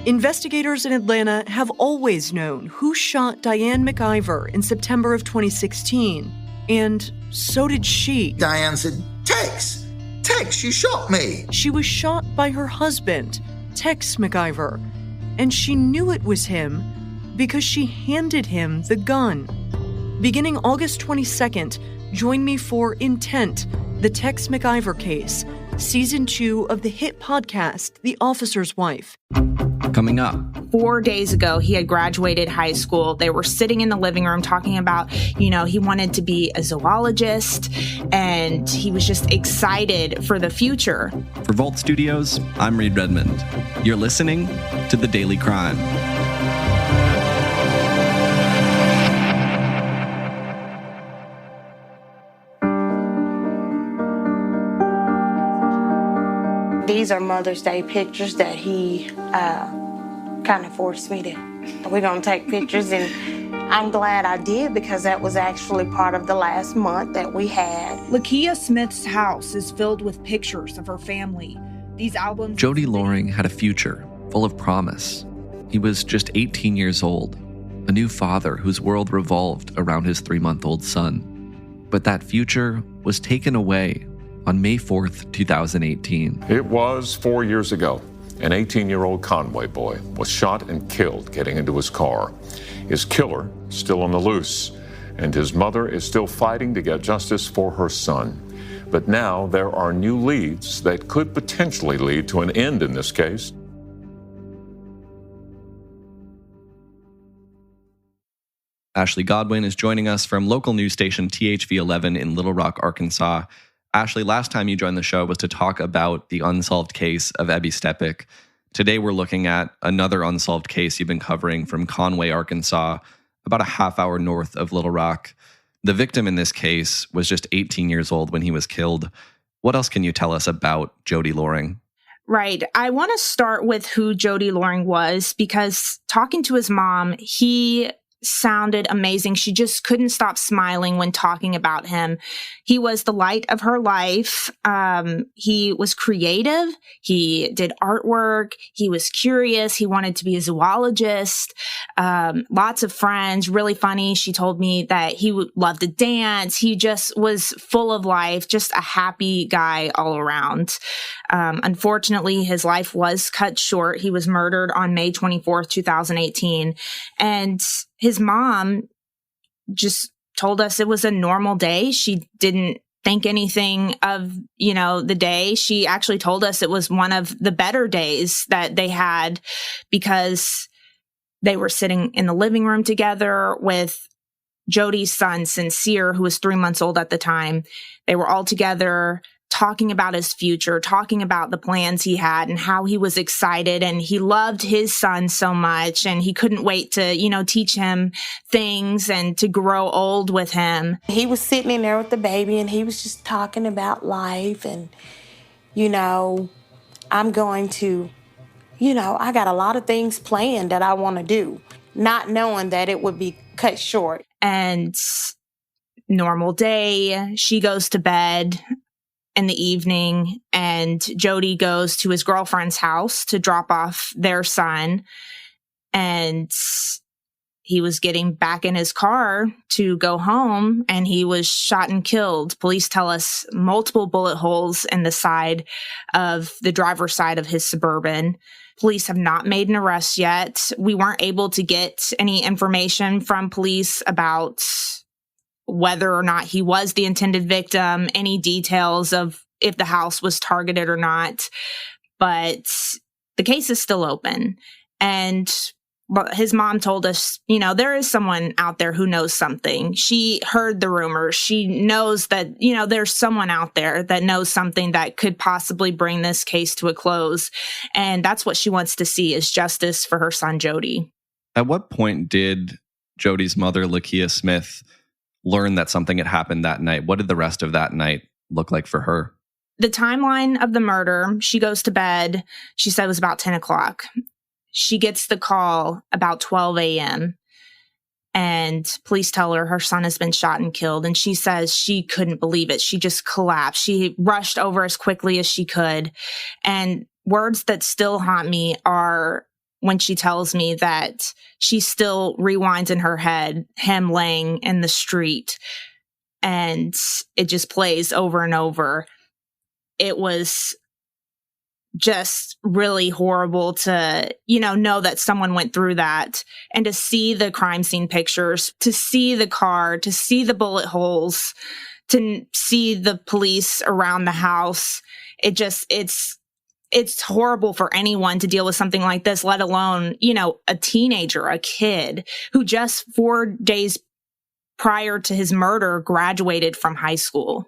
Investigators in Atlanta have always known who shot Diane McIver in September of 2016, and so did she. Diane said, Tex, you shot me. She was shot by her husband, Tex McIver, and she knew it was him because she handed him the gun. Beginning August 22nd, join me for Intent, the Tex McIver case, Season 2 of the hit podcast, The Officer's Wife. Coming up. 4 days ago, he had graduated high school. They were sitting in the living room talking about, he wanted to be a zoologist, and he was just excited for the future. For Vault Studios, I'm Reed Redmond. You're listening to The Daily Crime. These are Mother's Day pictures that he kind of forced me to. We're going to take pictures, and I'm glad I did because that was actually part of the last month that we had. Lakia Smith's house is filled with pictures of her family. These albums... Jody Loring had a future full of promise. He was just 18 years old, a new father whose world revolved around his 3-month-old son. But that future was taken away on May 4th, 2018. It was 4 years ago. An 18-year-old Conway boy was shot and killed getting into his car. His killer still on the loose, and his mother is still fighting to get justice for her son. But now there are new leads that could potentially lead to an end in this case. Ashley Godwin is joining us from local news station THV11 in Little Rock, Arkansas. Ashley, last time you joined the show was to talk about the unsolved case of Ebby Stepik. Today we're looking at another unsolved case you've been covering from Conway, Arkansas, about a half hour north of Little Rock. The victim in this case was just 18 years old when he was killed. What else can you tell us about Jody Loring? Right. I want to start with who Jody Loring was, because talking to his mom, he sounded amazing. She just couldn't stop smiling when talking about him. He was the light of her life. He was creative. He did artwork. He was curious. He wanted to be a zoologist. Lots of friends, really funny. She told me that he would love to dance. He just was full of life, just a happy guy all around. Unfortunately, his life was cut short. He was murdered on May 24th, 2018. And his mom just told us it was a normal day. She didn't think anything of, the day. She actually told us it was one of the better days that they had because they were sitting in the living room together with Jody's son, Sincere, who was 3 months old at the time. They were all together talking about his future, talking about the plans he had and how he was excited, and he loved his son so much, and he couldn't wait to, teach him things and to grow old with him. He was sitting in there with the baby, and he was just talking about life, and, I'm going to, I got a lot of things planned that I want to do, not knowing that it would be cut short. And normal day, she goes to bed in the evening, and Jody goes to his girlfriend's house to drop off their son. And he was getting back in his car to go home, and he was shot and killed. Police tell us multiple bullet holes in the side of the driver's side of his Suburban. Police have not made an arrest yet. We weren't able to get any information from police about whether or not he was the intended victim, any details of if the house was targeted or not. But the case is still open. And his mom told us, there is someone out there who knows something. She heard the rumors. She knows that, there's someone out there that knows something that could possibly bring this case to a close. And that's what she wants to see, is justice for her son, Jody. At what point did Jody's mother, Lakia Smith, learn that something had happened that night? What did the rest of that night look like for her? The timeline of the murder, she goes to bed. She said it was about 10 o'clock. She gets the call about 12 a.m. and police tell her son has been shot and killed. And she says she couldn't believe it. She just collapsed. She rushed over as quickly as she could. And words that still haunt me are, when she tells me that she still rewinds in her head him laying in the street, and it just plays over and over. It was just really horrible to, know that someone went through that, and to see the crime scene pictures, to see the car, to see the bullet holes, to see the police around the house. It's horrible for anyone to deal with something like this, let alone, a teenager, a kid who just 4 days prior to his murder graduated from high school.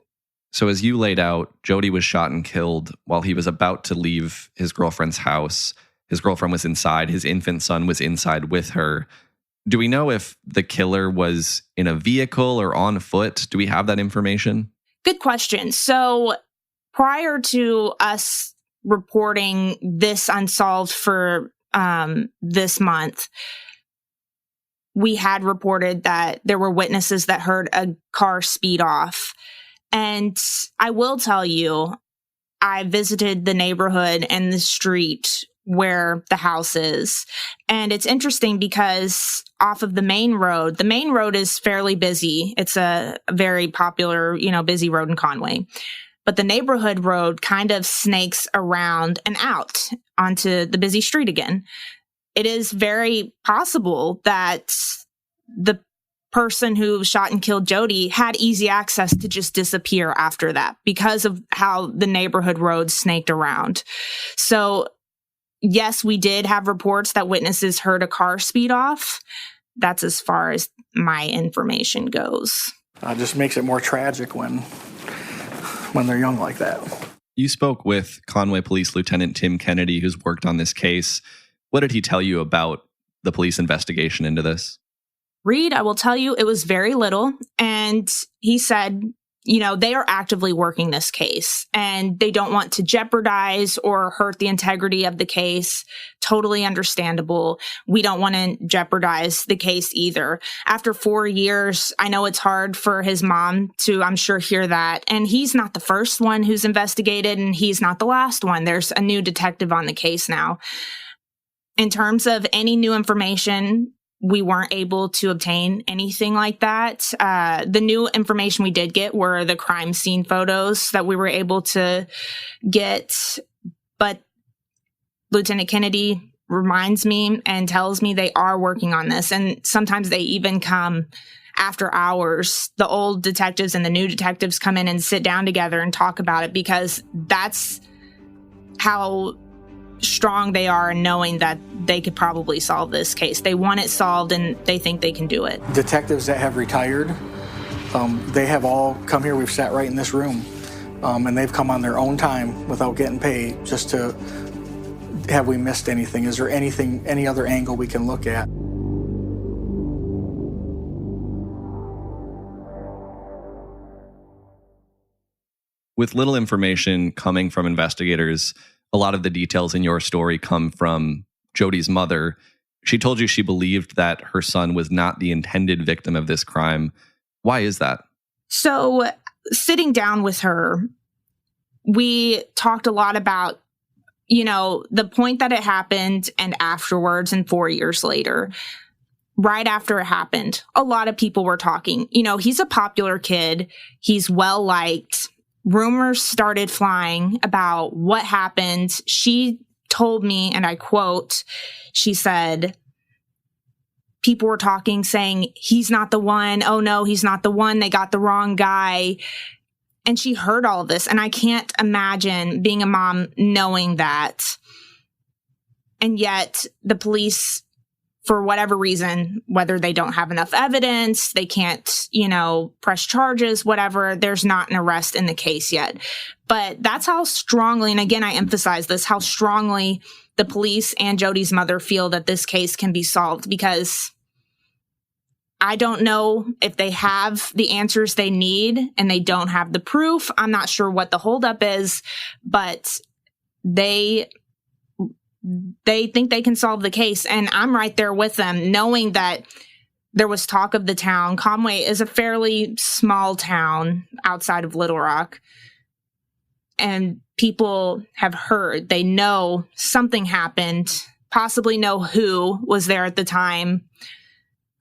So as you laid out, Jody was shot and killed while he was about to leave his girlfriend's house. His girlfriend was inside. His infant son was inside with her. Do we know if the killer was in a vehicle or on foot? Do we have that information? Good question. So prior to us reporting this unsolved for this month, we had reported that there were witnesses that heard a car speed off. And I will tell you, I visited the neighborhood and the street where the house is. And it's interesting because off of the main road is fairly busy. It's a very popular, busy road in Conway. But the neighborhood road kind of snakes around and out onto the busy street again. It is very possible that the person who shot and killed Jody had easy access to just disappear after that because of how the neighborhood road snaked around. So yes, we did have reports that witnesses heard a car speed off. That's as far as my information goes. It just makes it more tragic when they're young like that. You spoke with Conway Police Lieutenant Tim Kennedy, who's worked on this case. What did he tell you about the police investigation into this? Reed, I will tell you, it was very little. And he said, they are actively working this case and they don't want to jeopardize or hurt the integrity of the case. Totally understandable. We don't want to jeopardize the case either. After 4 years, I know it's hard for his mom to, I'm sure, hear that. And he's not the first one who's investigated, and he's not the last one. There's a new detective on the case now. In terms of any new information, we weren't able to obtain anything like that. The new information we did get were the crime scene photos that we were able to get. But Lieutenant Kennedy reminds me and tells me they are working on this. And sometimes they even come after hours. The old detectives and the new detectives come in and sit down together and talk about it, because that's how strong they are in knowing that they could probably solve this case. They want it solved and they think they can do it. Detectives that have retired, They have all come here. We've sat right in this room, and they've come on their own time without getting paid, just to, have we missed anything? Is there anything, any other angle we can look at? With little information coming from investigators, a lot of the details in your story come from Jody's mother. She told you she believed that her son was not the intended victim of this crime. Why is that? So, sitting down with her, we talked a lot about, the point that it happened and afterwards and 4 years later. Right after it happened, a lot of people were talking. He's a popular kid. He's well-liked. Rumors started flying about what happened. She told me, and I quote, she said, people were talking, saying, he's not the one. Oh, no, he's not the one. They got the wrong guy. And she heard all of this. And I can't imagine being a mom knowing that. And yet the police, for whatever reason, whether they don't have enough evidence, they can't, press charges, whatever, there's not an arrest in the case yet. But that's how strongly, and again, I emphasize this, how strongly the police and Jody's mother feel that this case can be solved, because I don't know if they have the answers they need and they don't have the proof. I'm not sure what the holdup is, but they think they can solve the case. And I'm right there with them, knowing that there was talk of the town. Conway is a fairly small town outside of Little Rock. And people have heard, they know something happened, possibly know who was there at the time.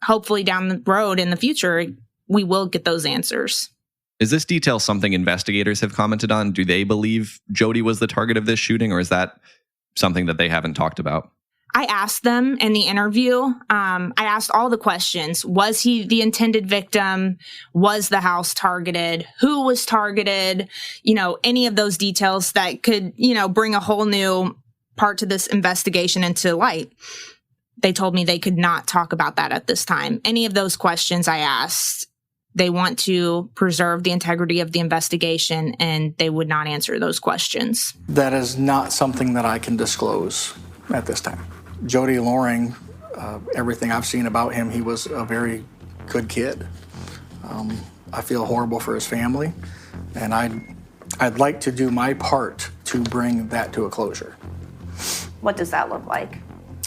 Hopefully down the road in the future, we will get those answers. Is this detail something investigators have commented on? Do they believe Jody was the target of this shooting, or is that something that they haven't talked about? I asked them in the interview. I asked all the questions. Was he the intended victim? Was the house targeted? Who was targeted? Any of those details that could, bring a whole new part to this investigation into light. They told me they could not talk about that at this time. Any of those questions I asked, they want to preserve the integrity of the investigation, and they would not answer those questions. That is not something that I can disclose at this time. Jody Loring, everything I've seen about him, he was a very good kid. I feel horrible for his family, and I'd like to do my part to bring that to a closure. What does that look like?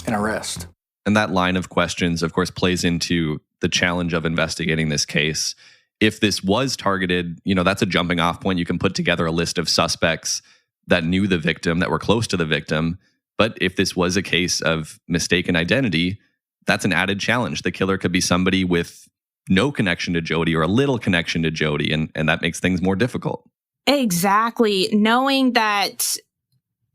An arrest. And that line of questions, of course, plays into the challenge of investigating this case. If this was targeted, that's a jumping off point. You can put together a list of suspects that knew the victim, that were close to the victim. But if this was a case of mistaken identity, that's an added challenge. The killer could be somebody with no connection to Jody or a little connection to Jody, and that makes things more difficult. Exactly. Knowing that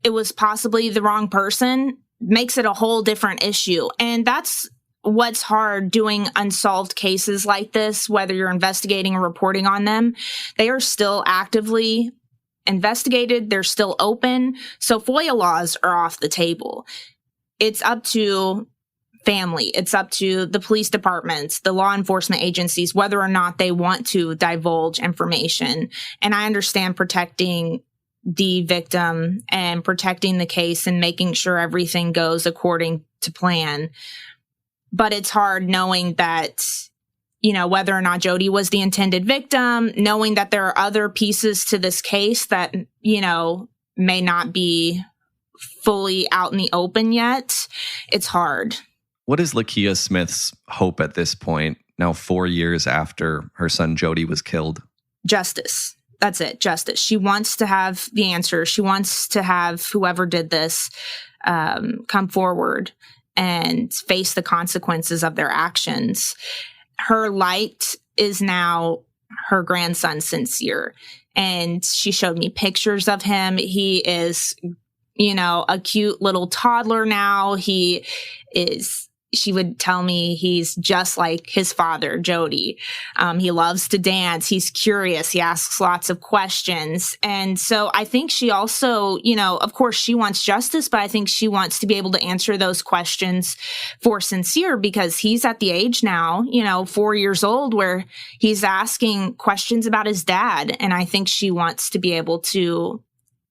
it was possibly the wrong person makes it a whole different issue. And that's what's hard doing unsolved cases like this, whether you're investigating or reporting on them. They are still actively investigated. They're still open. So FOIA laws are off the table. It's up to family. It's up to the police departments, the law enforcement agencies, whether or not they want to divulge information. And I understand protecting the victim and protecting the case and making sure everything goes according to plan. But it's hard knowing that, whether or not Jody was the intended victim, knowing that there are other pieces to this case that, may not be fully out in the open yet. It's hard. What is Lakia Smith's hope at this point, now 4 years after her son Jody was killed? Justice. That's it. Justice. She wants to have the answer. She wants to have whoever did this come forward and face the consequences of their actions. Her light is now her grandson, Sincere. And she showed me pictures of him. He is, a cute little toddler now. She would tell me he's just like his father, Jody. He loves to dance. He's curious. He asks lots of questions. And so I think she also, of course she wants justice, but I think she wants to be able to answer those questions for Sincere, because he's at the age now, 4 years old, where he's asking questions about his dad. And I think she wants to be able to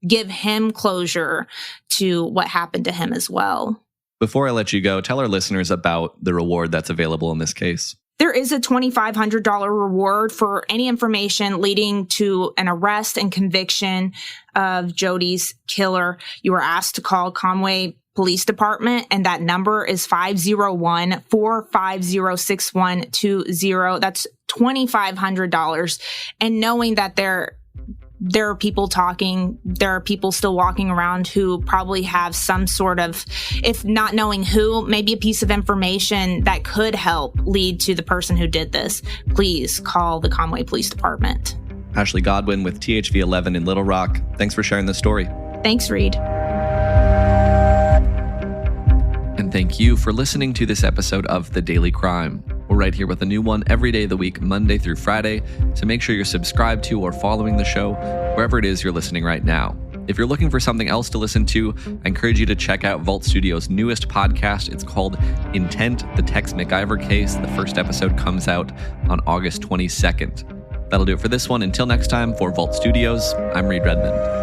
give him closure to what happened to him as well. Before I let you go, tell our listeners about the reward that's available in this case. There is a $2,500 reward for any information leading to an arrest and conviction of Jody's killer. You are asked to call Conway Police Department, and that number is 501-450-6120. That's $2,500. And knowing that there are people talking, there are people still walking around who probably have some sort of, if not knowing who, maybe a piece of information that could help lead to the person who did this. Please call the Conway Police Department. Ashley Godwin with THV11 in Little Rock. Thanks for sharing this story. Thanks, Reed. And thank you for listening to this episode of The Daily Crime. We're right here with a new one every day of the week, Monday through Friday, so make sure you're subscribed to or following the show wherever it is you're listening right now. If you're looking for something else to listen to, I encourage you to check out Vault Studio's newest podcast. It's called Intent, the Tex McIver Case. The first episode comes out on August 22nd. That'll do it for this one. Until next time, for Vault Studios, I'm Reed Redmond.